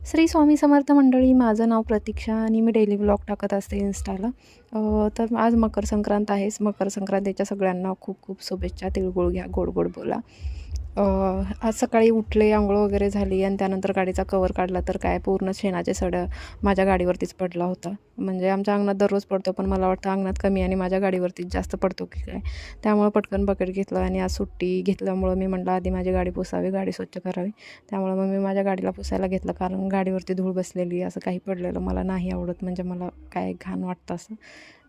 श्री स्वामी समर्थ मंडळी, माझं नाव प्रतीक्षा आणि मी डेली ब्लॉग टाकत असते इन्स्टाला. तर आज मकर संक्रांत आहेच. मकर संक्रांतीच्या सगळ्यांना खूप खूप शुभेच्छा. तिळगुळ घ्या, गोड गोड बोला. आज सकाळी उठले, अंघोळ वगैरे झाली आणि त्यानंतर गाडीचा कवर काढला तर काय पूर्ण शेणाचे सडं माझ्या गाडीवरतीच पडला होता. म्हणजे आमच्या अंगणात दररोज पडतो, पण मला वाटतं अंगणात कमी आणि माझ्या गाडीवरतीच जास्त पडतो की काय. त्यामुळे पटकन बकेट घेतलं आणि आज सुट्टी घेतल्यामुळं मी म्हटलं आधी माझी गाडी पुसावी, गाडी स्वच्छ करावी. त्यामुळं मग मी माझ्या गाडीला पुसायला घेतलं, कारण गाडीवरती धूळ बसलेली असं काही पडलेलं मला नाही आवडत. म्हणजे मला काय घाण वाटतं असं.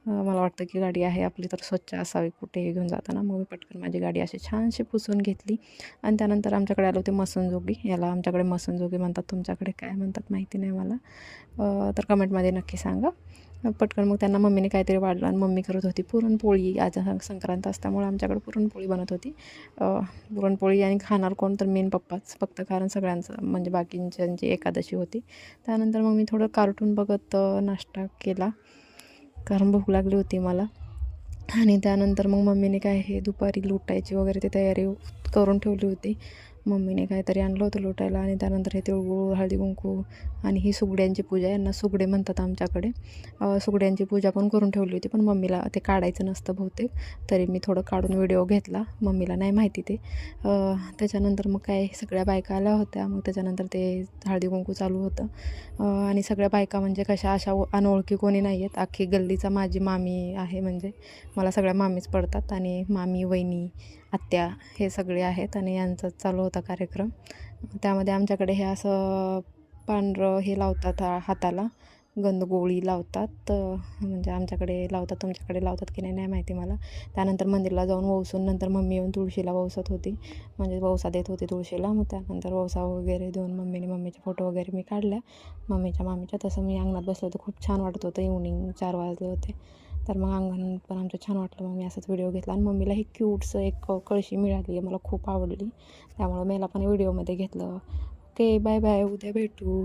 मला वाटतं की गाडी आहे आपली तर स्वच्छ असावी कुठेही घेऊन जाताना. मग मी पटकन माझी गाडी अशी छानशी पुसून घेतली आणि त्यानंतर आमच्याकडे आलो होते मसनजोगी. याला आमच्याकडे मसनजोगी म्हणतात, तुमच्याकडे काय म्हणतात माहिती नाही मला. तर कमेंटमध्ये नक्की सांगा. पटकन मग त्यांना मम्मीने काहीतरी वाढलं आणि मम्मी करत होती पुरणपोळी. आज संक्रांत असल्यामुळे आमच्याकडे पुरणपोळी बनत होती. पुरणपोळी आणि खाणार कोण तर मेन पप्पाच फक्त, कारण सगळ्यांचं म्हणजे बाकींची एकादशी होती. त्यानंतर मग मी थोडं कार्टून बघत नाश्ता केला, कारण भूक लागली होती मला. आणि त्यानंतर मग मम्मीने काय हे दुपारी लुटायची वगैरे ती तयारी करून ठेवली होती. मम्मीने काहीतरी आणलं होतं लुटायला आणि त्यानंतर हे तिळगुळ, हळदी कुंकू आणि ही सुगड्यांची पूजा, यांना सुगडे म्हणतात आमच्याकडे. सुगड्यांची पूजा पण करून ठेवली होती, पण मम्मीला ते काढायचं नसतं बहुतेक. तरी मी थोडं काढून व्हिडिओ घेतला, मम्मीला नाही माहिती ते. त्याच्यानंतर मग काय सगळ्या बायका आल्या होत्या. मग त्याच्यानंतर ते हळदी कुंकू चालू होतं. आणि सगळ्या बायका म्हणजे कशा अशा अनोळखी कोणी नाही आहेत. अख्खी गल्लीचा माझी मामी आहे, म्हणजे मला सगळ्या मामीच पडतात. आणि मामी, वहिनी, आत्या हे सगळे आहेत आणि यांचा चालू होता कार्यक्रम. त्यामध्ये आमच्याकडे हे असं पांढरं हे लावतात हाताला, गंधगोळी लावतात. म्हणजे आमच्याकडे लावतात, तुमच्याकडे लावतात की नाही नाही माहिती मला. त्यानंतर मंदिराला जाऊन वौसून नंतर मम्मी येऊन तुळशीला वौसत होती, म्हणजे वौसा देत होती तुळशीला. मग त्यानंतर वौसा वगैरे देऊन मम्मीचे फोटो वगैरे मी काढल्या मामीच्या. तसं मी अंगणात बसलं होतं, खूप छान वाटत होतं. इव्हनिंग 4 वाजले होते, तर मग अंगण पण आमचं छान वाटलं. मग मी असाच व्हिडिओ घेतला आणि मम्मीला ही क्यूटचं एक कळशी मिळाली आहे, मला खूप आवडली. त्यामुळं मला पण व्हिडिओमध्ये घेतलं. ओके, बाय बाय, उद्या भेटू.